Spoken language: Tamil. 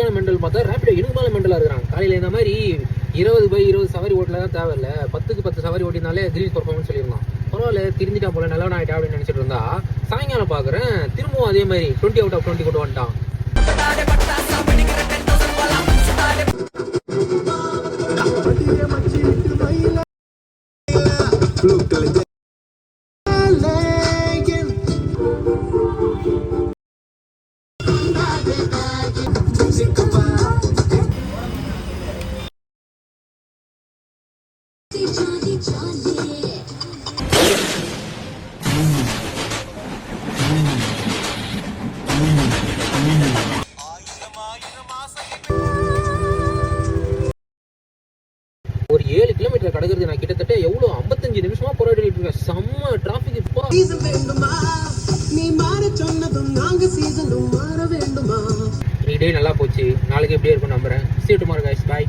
சரியான மெண்டல் பார்த்தா ரேபிடோ எனக்கு மேலே மெண்டலாக இருக்கிறாங்க. காலையில் இந்த மாதிரி 20/20 சவாரி ஓட்டல தான் தேவையில்ல, 10க்கு 10 சவாரி ஓட்டினாலே கிரீன் பர்ஃபார்மன்ஸ் சொல்லியிருந்தான். பரவாயில்ல திருந்திட்டா போல நல்லவன் ஆகிட்டா அப்படின்னு நினச்சிட்டு இருந்தா சாயங்காலம் பார்க்குறேன் திரும்பவும் அதே மாதிரி 20/20 கொண்டு வந்துட்டான். ஒரு 7 கிலோமீட்டர் கடக்கிறது நான் கிட்டத்தட்ட எவ்வளோ 55 நிமிஷமா போராடிட்டு இருக்கேன். செம்ம டிராஃபிக். இப்போ இன்னைக்கு டே நல்லா போச்சு. நாளைக்கு எப்படியே இருக்கும் நம்புறேன். See you tomorrow guys. Bye.